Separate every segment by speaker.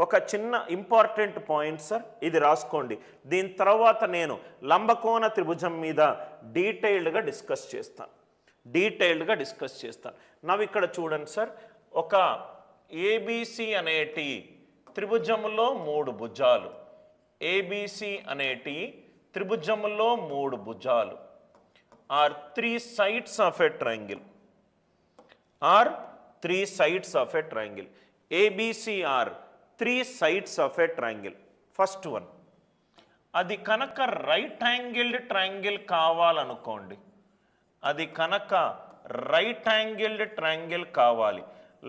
Speaker 1: ఒక చిన్న important point sir, ఇది రాసుకోండి. దీని తర్వాత నేను లంబకోణ త్రిభుజం మీద డీటెయిల్డ్గా డిస్కస్ చేస్తాను. నవ్వు ఇక్కడ చూడండి సార్, ఒక ఏబిసి అనేటి త్రిభుజంలో 3 భుజాలు, ఏబిసి అనేటి త్రిభుజంలో 3 భుజాలు are 3 sides of a triangle, are 3 sides of a triangle. ABC are 3 sides of a triangle. First one, అది కనుక రైట్ యాంగిల్డ్ ట్రయాంగిల్ కావాలనుకోండి, అది కనుక రైట్ యాంగిల్డ్ ట్రయాంగిల్ కావాలి,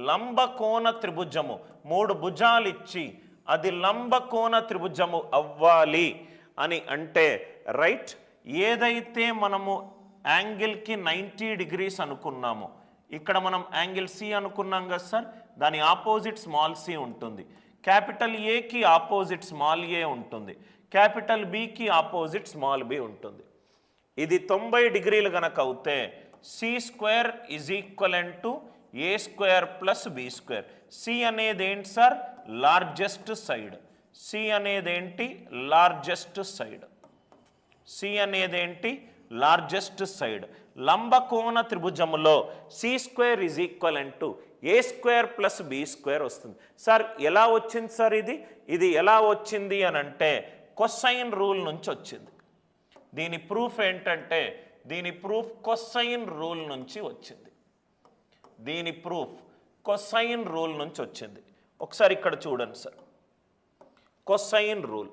Speaker 1: లంబకోణ త్రిభుజము 3 భుజాలు ఇచ్చి అది లంబకోణ త్రిభుజము అవ్వాలి అని అంటే రైట్, ఏదైతే మనము యాంగిల్కి 90 degrees అనుకున్నామో, ఇక్కడ మనం యాంగిల్ సి అనుకున్నాం కదా సార్, దాని ఆపోజిట్ స్మాల్ సి ఉంటుంది, క్యాపిటల్ ఏకి ఆపోజిట్ స్మాల్ ఏ ఉంటుంది, క్యాపిటల్ బికి ఆపోజిట్ స్మాల్ బి ఉంటుంది. ఇది 90 degrees కనుక అవుతే C square is equivalent to A square plus B square. C అనేది ఏంటి సార్? Largest side. సి అనేది ఏంటి? Largest side. సి అనేది ఏంటి? Largest side. లంబకోణ త్రిభుజములో C square is equivalent to A square plus B square వస్తుంది. సార్ ఎలా వచ్చింది సార్ ఇది ఎలా వచ్చింది అని అంటే కొసైన్ రూల్ నుంచి వచ్చింది. దీని ప్రూఫ్ ఏంటంటే దీని ప్రూఫ్ కొసైన్ రూల్ నుంచి వచ్చింది. దీని ప్రూఫ్ కొసైన్ రూల్ నుంచి వచ్చింది. ఒకసారి ఇక్కడ చూడండి సార్, కొసైన్ రూల్.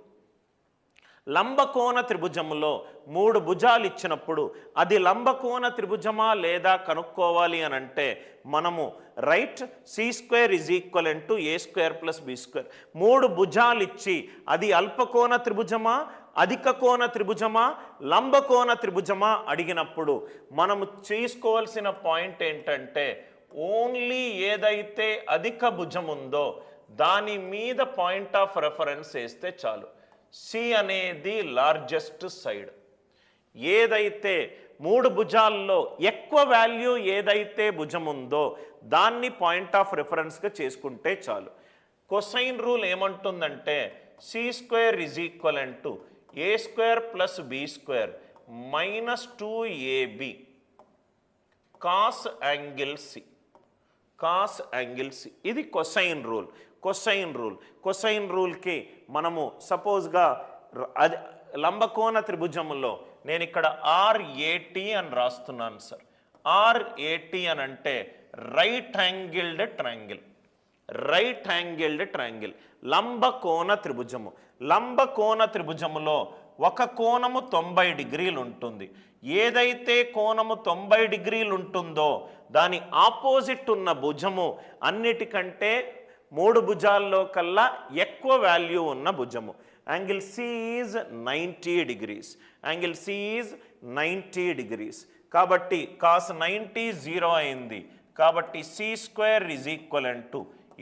Speaker 1: లంబకోణ త్రిభుజములో 3 భుజాలు ఇచ్చినప్పుడు అది లంబకోణ త్రిభుజమా లేదా కనుక్కోవాలి అని అంటే మనము right C square is equivalent to A square plus B square. 3 భుజాలు ఇచ్చి అది అల్పకోణ త్రిభుజమా, అధిక కోణ త్రిభుజమా, లంబకోణ త్రిభుజమా అడిగినప్పుడు మనము చేసుకోవాల్సిన పాయింట్ ఏంటంటే ఓన్లీ ఏదైతే అధిక భుజం ఉందో దాని మీద పాయింట్ ఆఫ్ రెఫరెన్స్ వేస్తే చాలు. సి అనేది లార్జెస్ట్ సైడ్. ఏదైతే 3 భుజాల్లో ఎక్కువ వాల్యూ ఏదైతే భుజం ఉందో దాన్ని పాయింట్ ఆఫ్ రెఫరెన్స్గా చేసుకుంటే చాలు. కొసైన్ రూల్ ఏమంటుందంటే C square is equivalent to A square plus B square minus 2ab cos angle C. Cos angle C ఇది కొసైన్ రూల్. కొసైన్ రూల్కి మనము సపోజ్గా అది లంబకోణ త్రిభుజంలో నేను ఇక్కడ ఆర్ఏటి అని రాస్తున్నాను సార్. ఆర్ఏటి అని అంటే right angled triangle. Right angled triangle లంబకోణ త్రిభుజము. లంబకోణ త్రిభుజములో ఒక కోణము 90 degrees ఉంటుంది. ఏదైతే కోణము 90 degrees ఉంటుందో దాని ఆపోజిట్ ఉన్న భుజము అన్నిటికంటే 3 భుజాల్లో కల్లా ఎక్కువ వాల్యూ ఉన్న భుజము. Angle C is 90 degrees. Angle C is 90 degrees. కాబట్టి కాస్ 90 0 అయింది. కాబట్టి C square is equivalent to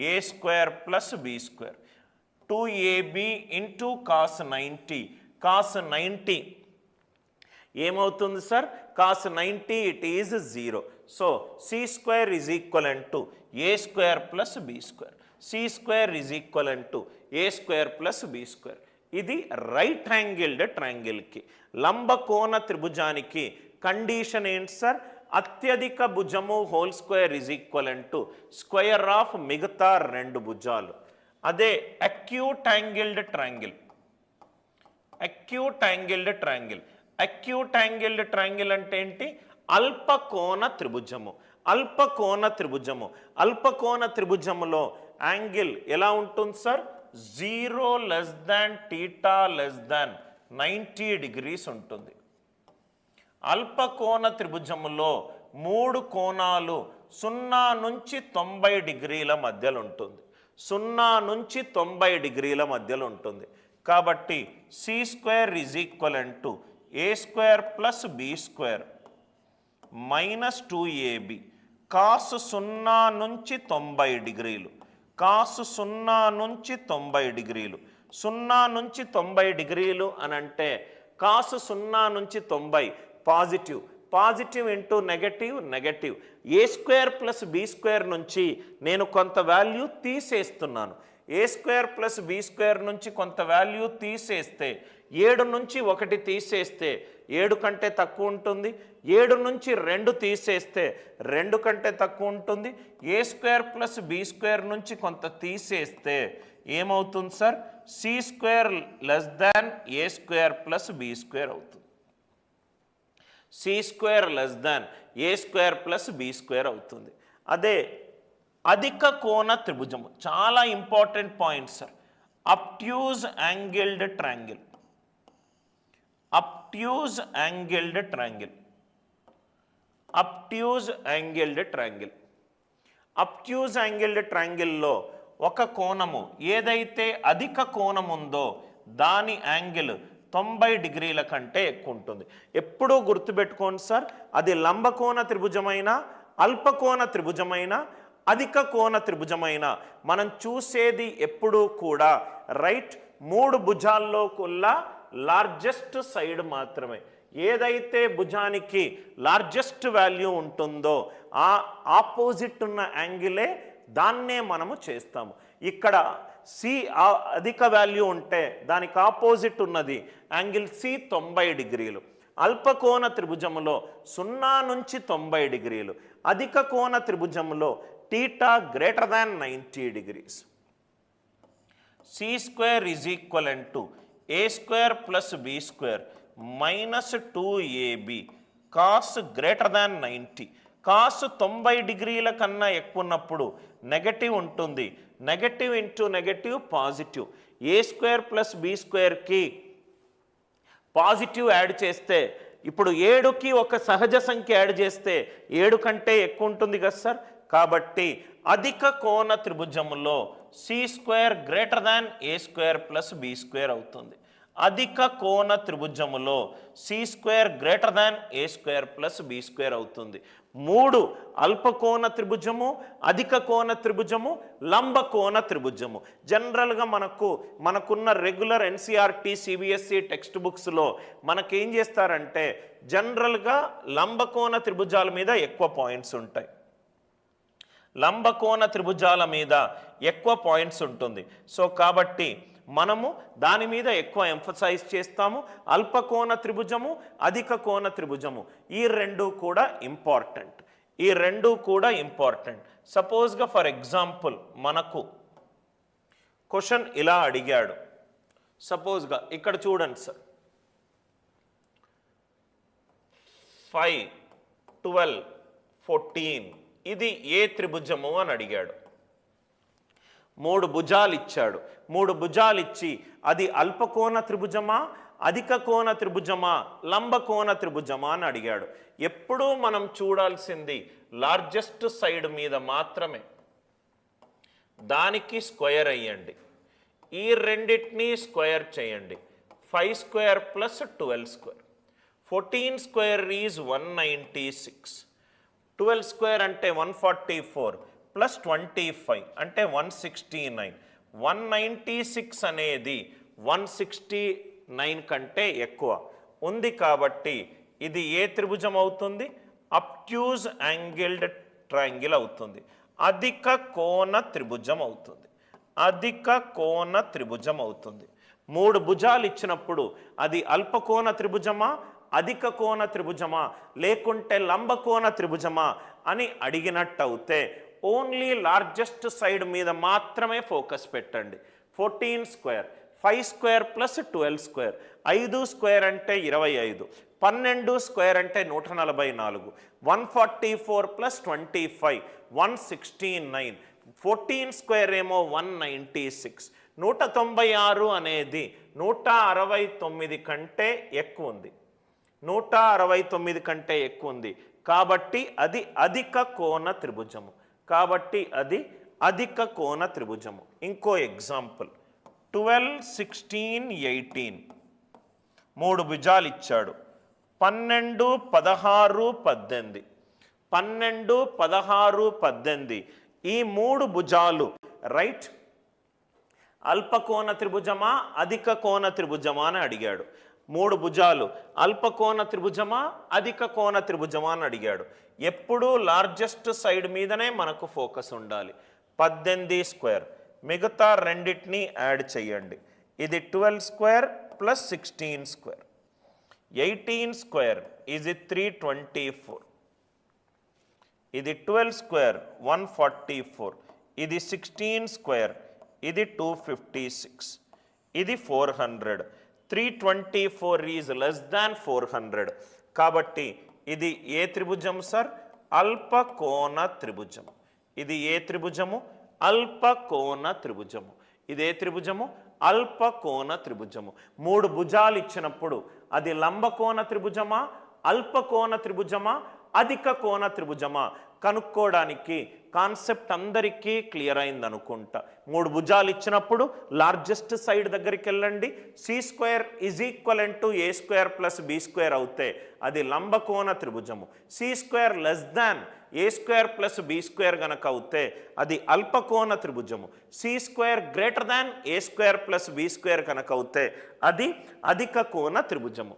Speaker 1: A square plus B square. 2ab into cos 90. Cos 90 ఏమవుతుంది sir? Cos 90 it is 0. So C square is equivalent to A square plus B square. C square is equivalent to A square plus B square. ఇది right angled ట్రయాంగిల్కి లంబకోణ త్రిభుజానికి condition ఏంటి sir? అత్యధిక భుజము whole square is equivalent to square of మిగతా 2 భుజాలు. అదే acute angled triangle. Acute angled triangle. Acute angled triangle అంటే ఏంటి? అల్పకోణ త్రిభుజము. అల్పకోణ త్రిభుజము. అల్పకోణ త్రిభుజములో యాంగిల్ ఎలా ఉంటుంది sir? 0 less than theta less than 90 degrees ఉంటుంది. అల్పకోణ త్రిభుజములో 3 కోణాలు 0 నుంచి 90 degrees మధ్యలో ఉంటుంది. 0 నుంచి 90 degrees మధ్యలో ఉంటుంది. కాబట్టి C square is equivalent to A square plus B square minus 2ab cos 0 నుంచి 90 degrees. కాస్ 0 నుంచి 90 degrees. 0 నుంచి 90 degrees అని అంటే కాస్ 0 నుంచి 90 positive. Positive into negative negative. A square plus B square నుంచి నేను కొంత వాల్యూ తీసేస్తున్నాను. A square plus B square నుంచి కొంత వాల్యూ తీసేస్తే 7 నుంచి 1 తీసేస్తే 7 కంటే తక్కువ ఉంటుంది, 7 నుంచి 2 తీసేస్తే 2 కంటే తక్కువ ఉంటుంది, A square plus B square నుంచి కొంత తీసేస్తే ఏమవుతుంది sir? C square less than A square plus B square అవుతుంది. C square less than A square plus B square అవుతుంది. అదే అధిక కోణ త్రిభుజము చాలా important point sir. Obtuse angled triangle, obtuse angled triangle, obtuse angled triangle. Obtuse angled ట్రయాంగిల్లో ఒక కోణము ఏదైతే అధిక కోణం ఉందో దాని యాంగిల్ 90 డిగ్రీల కంటే ఎక్కువ ఉంటుంది. ఎప్పుడూ గుర్తుపెట్టుకోండి సార్, అది లంబకోణ త్రిభుజమైన, అల్పకోణ త్రిభుజమైన, అధిక కోణ త్రిభుజమైన మనం చూసేది ఎప్పుడూ కూడా రైట్ 3 భుజాల్లోకుల్లా లార్జెస్ట్ సైడ్ మాత్రమే. ఏదైతే భుజానికి లార్జెస్ట్ వాల్యూ ఉంటుందో ఆ ఆపోజిట్ ఉన్న యాంగిలే దాన్నే మనము చేస్తాము. ఇక్కడ సి అధిక వాల్యూ ఉంటే దానికి ఆపోజిట్ ఉన్నది యాంగిల్ సి 90 డిగ్రీలు. అల్పకోణ త్రిభుజములో 0 నుంచి 90 డిగ్రీలు, అధిక కోణ త్రిభుజములో theta greater than 90 degrees. C square is equivalent to A square plus B square minus 2ab cos greater than 90. Cos 90 డిగ్రీల కన్నా ఎక్కువ ఉన్నప్పుడు నెగటివ్ ఉంటుంది, negative into negative positive. A square plus B స్క్వేర్కి పాజిటివ్ యాడ్ చేస్తే ఇప్పుడు 7కి ఒక సహజ సంఖ్య యాడ్ చేస్తే 7 కంటే ఎక్కువ ఉంటుంది కదా సార్. కాబట్టి అధిక కోణ త్రిభుజములో C square greater than A square plus B square అవుతుంది. అధిక కోణ త్రిభుజములో C square greater than A square plus B square అవుతుంది. 3 అల్పకోణ త్రిభుజము, అధిక కోణ త్రిభుజము, లంబకోణ త్రిభుజము. జనరల్గా మనకున్న రెగ్యులర్ ఎన్సీఆర్టీ సిబిఎస్ఈ టెక్స్ట్ బుక్స్లో మనకేం చేస్తారంటే జనరల్గా లంబకోణ త్రిభుజాల మీద ఎక్కువ పాయింట్స్ ఉంటాయి, లంబకోణ త్రిభుజాల మీద ఎక్కువ పాయింట్స్ ఉంటుంది. సో కాబట్టి మనము దాని మీద ఎక్కువ ఎంఫసైజ్ చేస్తాము. అల్పకోణ త్రిభుజము, అధిక కోణ త్రిభుజము ఈ రెండు కూడా ఇంపార్టెంట్, ఈ రెండు కూడా ఇంపార్టెంట్. సపోజ్గా ఫర్ ఎగ్జాంపుల్ మనకు క్వశ్చన్ ఇలా అడిగాడు. సపోజ్గా ఇక్కడ చూడండి సార్, 5, 12, 14 ఇది ఏ త్రిభుజము అని అడిగాడు. 3 భుజాలు ఇచ్చాడు. 3 భుజాలు ఇచ్చి అది అల్పకోణ త్రిభుజమా, అధిక కోణ త్రిభుజమా, లంబకోణ త్రిభుజమా అని అడిగాడు. ఎప్పుడూ మనం చూడాల్సింది లార్జెస్ట్ సైడ్ మీద మాత్రమే. దానికి స్క్వేర్ అయ్యండి, ఈ రెండింటినీ స్క్వేర్ చేయండి. 5 square plus 12 square, 14 square is 196, 12 square అంటే 144 ప్లస్ 25 అంటే 169. 196 అనేది 169 కంటే ఎక్కువ ఉంది కాబట్టి ఇది ఏ త్రిభుజం అవుతుంది? అబ్ట్యూజ్ యాంగిల్డ్ ట్రయాంగిల్ అవుతుంది, అధిక కోణ త్రిభుజం అవుతుంది, అధిక కోణ త్రిభుజం అవుతుంది. 3 భుజాలు ఇచ్చినప్పుడు అది అల్పకోణ త్రిభుజమా, అధిక కోణ త్రిభుజమా, లేకుంటే లంబకోణ త్రిభుజమా అని అడిగినట్టు అవుతే ఓన్లీ లార్జెస్ట్ సైడ్ మీద మాత్రమే ఫోకస్ పెట్టండి. 14 square, 5 square plus 12 square, 5 square అంటే 25, 12 స్క్వేర్ అంటే 144, 144 ప్లస్ 25 169, 14 స్క్వేర్ ఏమో 196. 196 అనేది 169 కంటే ఎక్కువ ఉంది, 169 కంటే ఎక్కువ ఉంది కాబట్టి అది అధిక కోణ త్రిభుజము, కాబట్టి అది అధిక కోణ త్రిభుజము. ఇంకో ఎగ్జాంపుల్ 12, 16, 18 3 భుజాలు ఇచ్చాడు. 12, 16, 18, 12, 16, 18 ఈ 3 భుజాలు రైట్ అల్పకోణ త్రిభుజమా, అధిక కోణ త్రిభుజమా అని అడిగాడు. 3 భుజాలు అల్పకోణ త్రిభుజమా, అధిక కోణ త్రిభుజమా అని అడిగాడు. ఎప్పుడూ లార్జెస్ట్ సైడ్ మీదనే మనకు ఫోకస్ ఉండాలి. 18 స్క్వేర్, మిగతా రెండింటిని యాడ్ చేయండి. ఇది 12 స్క్వేర్ ప్లస్ 16 స్క్వేర్. 18 స్క్వేర్ ఇది 324. ఇది 12 స్క్వేర్ 144. ఇది 16 స్క్వేర్ ఇది 256. ఇది 400. 324 ఈజ్ లెస్ దాన్ 400. కాబట్టి ఇది ఏ త్రిభుజం సార్? అల్పకోణ త్రిభుజము. ఇది ఏ త్రిభుజము? అల్పకోణ త్రిభుజము. ఇది ఏ త్రిభుజము? అల్పకోణ త్రిభుజము. 3 భుజాలు ఇచ్చినప్పుడు అది లంబకోణ త్రిభుజమా, అల్పకోణ త్రిభుజమా, అధిక కోణ త్రిభుజమా కనుక్కోవడానికి కాన్సెప్ట్ అందరికీ క్లియర్ అయింది అనుకుంటా. 3 భుజాలు ఇచ్చినప్పుడు లార్జెస్ట్ సైడ్ దగ్గరికి వెళ్ళండి. C square is equivalent to A square plus B square అవుతే అది లంబకోణ త్రిభుజము. C square less than A square plus B square కనుక అవుతే అది అల్పకోణ త్రిభుజము. C square greater than A square plus B square కనుక అవుతే అది అధిక కోణ త్రిభుజము.